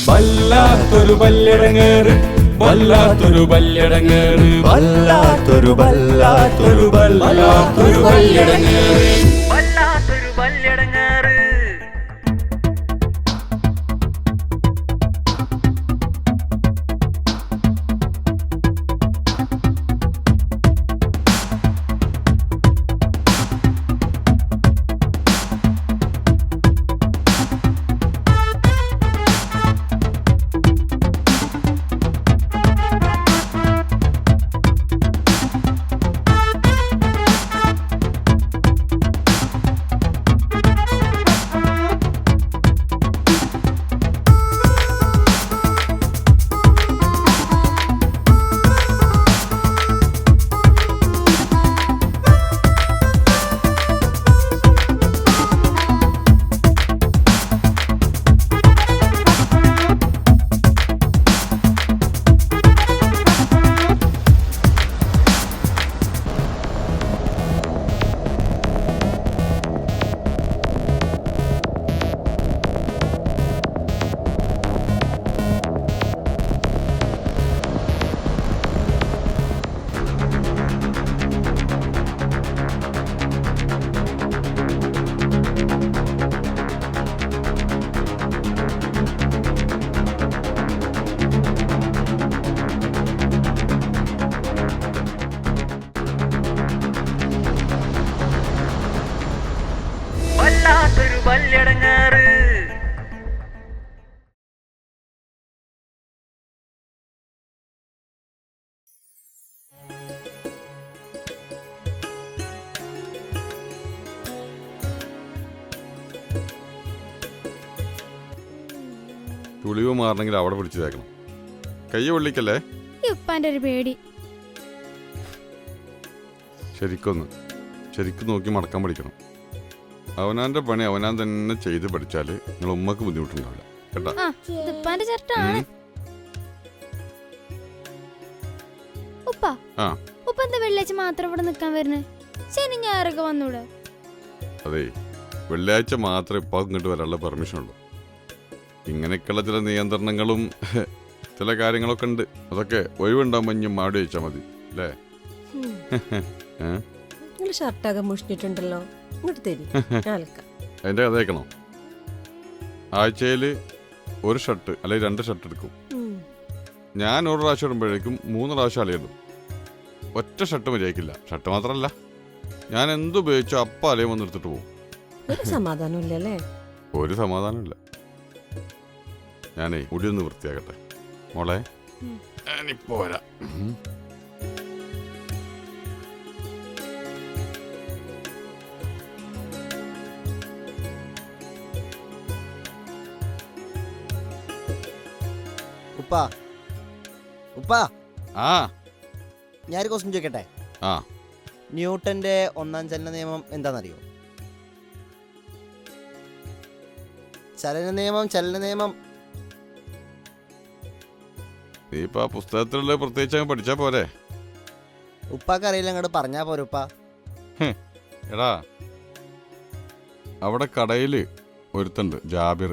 വല്ലാത്തൊരു വല്ലിടങ്ങേറ് വല്ലാത്തൊരു വല്ലിടങ്ങേറ് വല്ലാത്തൊരു വല്ലാത്തൊരു വല്ലാത്തൊരു വല്ലിടങ്ങേറ് വല്ലാത്തൊരു വല്ലിടങ്ങേറ്. വല്ലാത്തൊരു വല്ലിടങ്ങേറ്. ചുളിവ് മാറണമെങ്കിൽ അവിടെ പിടിച്ചു തേക്കണം. കയ്യ പൊള്ളിക്കല്ലേ. ഉപ്പാന്റെ ഒരു പേടി. ശരിക്കും നോക്കി മടക്കാൻ പഠിക്കണം. അവനാന്റെ പണി അവനാൻ തന്നെ ചെയ്ത് പഠിച്ചാല് നിങ്ങൾ ഉമ്മക്ക് ബുദ്ധിമുട്ടുണ്ടാവില്ല കേട്ടാ. ഉപ്പാന്റെ ചട്ടാണ്. ഉപ്പ ഉപ്പ എന്താ വെള്ളിയാഴ്ച മാത്രം ഇവിടെ നിക്കാൻ വരുന്നേ? ശനി ഞായറൊക്കെ വന്നൂടെ? അതെ, വെള്ളിയാഴ്ച മാത്രമേ ഇപ്പം ഇങ്ങോട്ട് വരാനുള്ള പെർമിഷൻ ഉള്ളൂ. ഇങ്ങനെയൊക്കെയുള്ള ചില നിയന്ത്രണങ്ങളും ചില കാര്യങ്ങളൊക്കെ ഉണ്ട്. അതൊക്കെ ഒഴിവുണ്ടാകുമ്പോൾ ഇനി മാടി വെച്ചാൽ മതി അല്ലേ? ഷർട്ടൊക്കെ മുഷിഞ്ഞിട്ടുണ്ടല്ലോ, ഇങ്ങോട്ട് തരി. അതിന്റെ കഥ കേൾക്കണോ? ആഴ്ചയിൽ ഒരു ഷർട്ട് അല്ലെങ്കിൽ 2 ഷർട്ട് എടുക്കും. ഞാൻ ഒരു പ്രാവശ്യം ഇടുമ്പോഴേക്കും 3 പ്രാവശ്യം അലയിടും. ഒറ്റ ഷർട്ട് മര്യാദക്കില്ല. ഷർട്ട് മാത്രമല്ല, ഞാൻ എന്തുപയോഗിച്ചോ അപ്പം അലയും വന്ന് എടുത്തിട്ട് പോകും. ഒരു സമാധാനമില്ലല്ലേ? ഒരു സമാധാനമില്ല. ഞാനേ മുടി ഒന്ന് വൃത്തിയാക്കട്ടെ മോളെ. ഞാനിപ്പോ വരാം. ഉപ്പാ ഉപ്പാ ആ ഞാനൊരു ക്വസ്റ്റ്യൻ ചോദിക്കട്ടെ? ആ ന്യൂട്ടന്റെ 1-ാം ചലന നിയമം എന്താണെന്നറിയോ? ചലന നിയമം നീ ഇപ്പൊ ആ പുസ്തകത്തിലുള്ള പ്രത്യേകിച്ച് അങ്ങ് പഠിച്ചാ പോരെ? ഉപ്പാക്ക് അറിയില്ല, അങ്ങോട്ട് പറഞ്ഞാ പോരെ ഉപ്പാ. എടാ, അവിടെ കടയില് ഒരുത്തുണ്ട് ജാബിർ.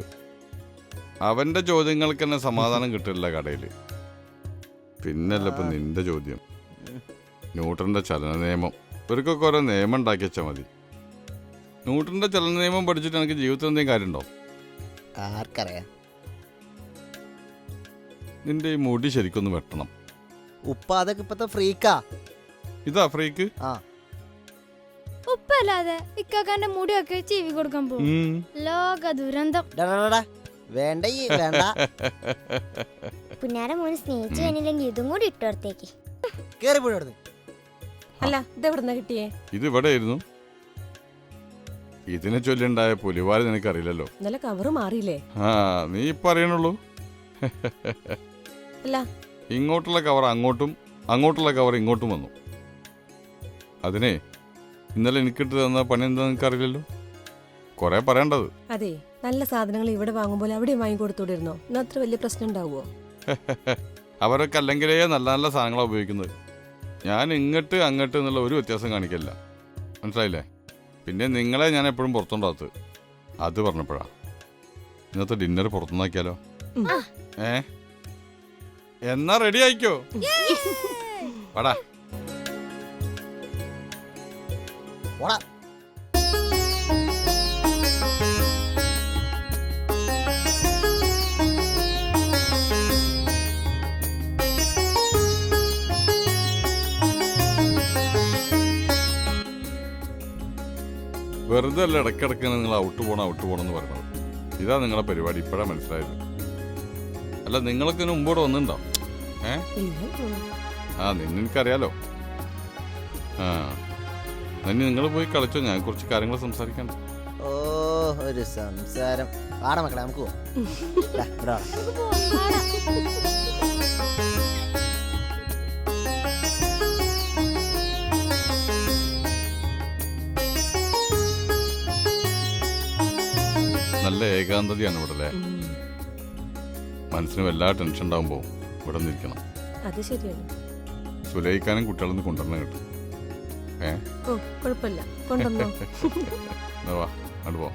അവന്റെ ചോദ്യങ്ങൾക്ക് തന്നെ സമാധാനം കിട്ടില്ല കടയില്. പിന്നല്ല ഇപ്പൊ നിന്റെ ചോദ്യം. ന്യൂട്ടന്റെ ചലന നിയമം. ഇവർക്കൊക്കെ ഓരോ നിയമം ഉണ്ടാക്കി വെച്ചാൽ മതി. ന്യൂട്ടന്റെ ചലന നിയമം പഠിച്ചിട്ട് എനിക്ക് ജീവിതത്തിൽ എന്തെങ്കിലും കാര്യമുണ്ടോ? ആർക്കറിയാം. നിന്റെ ഈ മുടി ശരിക്കൊന്ന് വെട്ടണം. ഉപ്പ അതൊക്കെ ഇപ്പത്തെ ഫ്രീക്കാ. ഇതാ ഫ്രീക്ക്. ഉപ്പല്ലാതെ ഇക്കാക്കാന്റെ മുടിയൊക്കെ ചീവി കൊടുക്കാൻ പോകും. ലോക ദുരന്തം. വേണ്ട വേണ്ട. പുന്നാര മോനെ സ്നേഹിച്ചു കഴിഞ്ഞില്ലെങ്കിൽ ഇതും കൂടി ഇട്ടോടത്തേക്ക് കേറിപ്പോഴി. അല്ല, ഇതെവിടുന്ന കിട്ടിയേ? ഇത് ഇവിടെ ആയിരുന്നു. ഇതിനെ ചൊല്ലിണ്ടായ പുലിവാല് നിനക്കറിയില്ലല്ലോ. ഇന്നലെ കവറ് മാറിയില്ലേ? ആ, നീ ഇപ്പൊ അറിയണുള്ളൂ. അല്ല, ഇങ്ങോട്ടുള്ള കവർ അങ്ങോട്ടും അങ്ങോട്ടുള്ള കവർ ഇങ്ങോട്ടും വന്നു. അതിനെ ഇന്നലെ എനിക്കിട്ട് തന്ന പണി എന്താ നിനക്കറിയില്ലല്ലോ. കൊറേ പറയേണ്ടത്. അതെ, നല്ല സാധനങ്ങൾ ഇവിടെ വാങ്ങുമ്പോൾ അവിടെ വാങ്ങിക്കൊടുത്തോണ്ടിരുന്നോ? ഇന്ന് അത്ര വലിയ പ്രശ്നം ഉണ്ടാവുമോ? അവരൊക്കെ അല്ലെങ്കിലേ നല്ല നല്ല സാധനങ്ങളാണ് ഉപയോഗിക്കുന്നത്. ഞാൻ ഇങ്ങോട്ട് അങ്ങോട്ട് എന്നുള്ള ഒരു വ്യത്യാസം കാണിക്കില്ല. മനസ്സിലായില്ലേ? പിന്നെ നിങ്ങളെ ഞാൻ എപ്പോഴും പുറത്തുണ്ടാകത്ത്. അത് പറഞ്ഞപ്പോഴാ ഇന്നത്തെ ഡിന്നർ പുറത്തുനിന്നാക്കിയാലോ? എന്നാ റെഡി ആയിക്കോ. വാടാ. പോടാ. വെറുതെ അല്ല ഇടയ്ക്കിടയ്ക്ക് നിങ്ങൾ ഔട്ട് പോണം എന്ന് പറയുന്നത്. ഇതാ നിങ്ങളെ പരിപാടി. ഇപ്പോഴാണ് മനസ്സിലായത്. അല്ല നിങ്ങളൊക്കെ ഇതിന് മുമ്പോട്ട് വന്നിട്ടുണ്ടോ? നിന്നെനിക്കറിയാലോ. നിങ്ങൾ പോയി കളിച്ചോ, ഞാൻ കുറച്ച് കാര്യങ്ങൾ സംസാരിക്കണ്ട. ഓ ഒരു സംസാരം. ആടാ മക്കളെ നമുക്ക് പോവാം. ഇവിടെ വാ. നല്ല ഏകാന്തതയാണ് ഇവിടെ അല്ലേ? മനസ്സിന് വല്ലാ ടെൻഷൻ ഉണ്ടാകുമ്പോ ഇവിടെ നിൽക്കണം. അത് ശരിയാണ്. സുലയിക്കാനും കുട്ടികളൊന്ന് കൊണ്ടുവരണം കേട്ടോ. ഓ കുഴപ്പമില്ല, കൊണ്ടുവന്നോ. വാ അങ്ങോട്ട് പോ.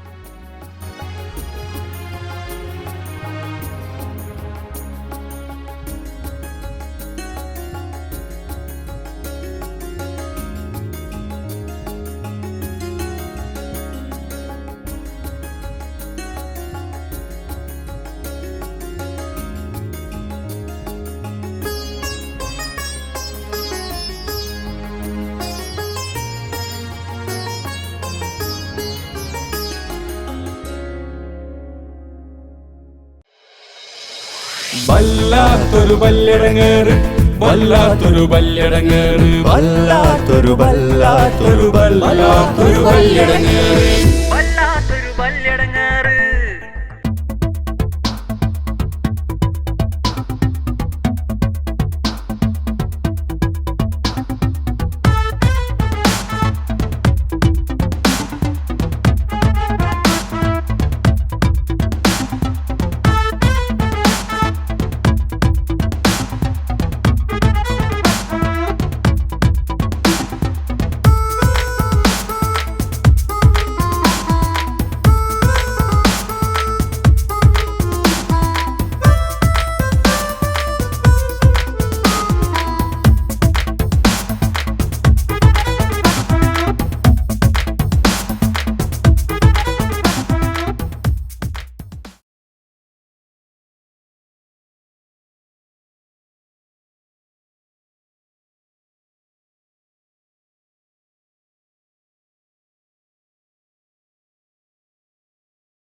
വല്ലാത്തൊരു ബല്ലിടങ്ങേറ്, വല്ലാത്തൊരു ബല്ലിടങ്ങേറ്, വല്ലാത്തൊരു ബല്ലിടങ്ങേറ്.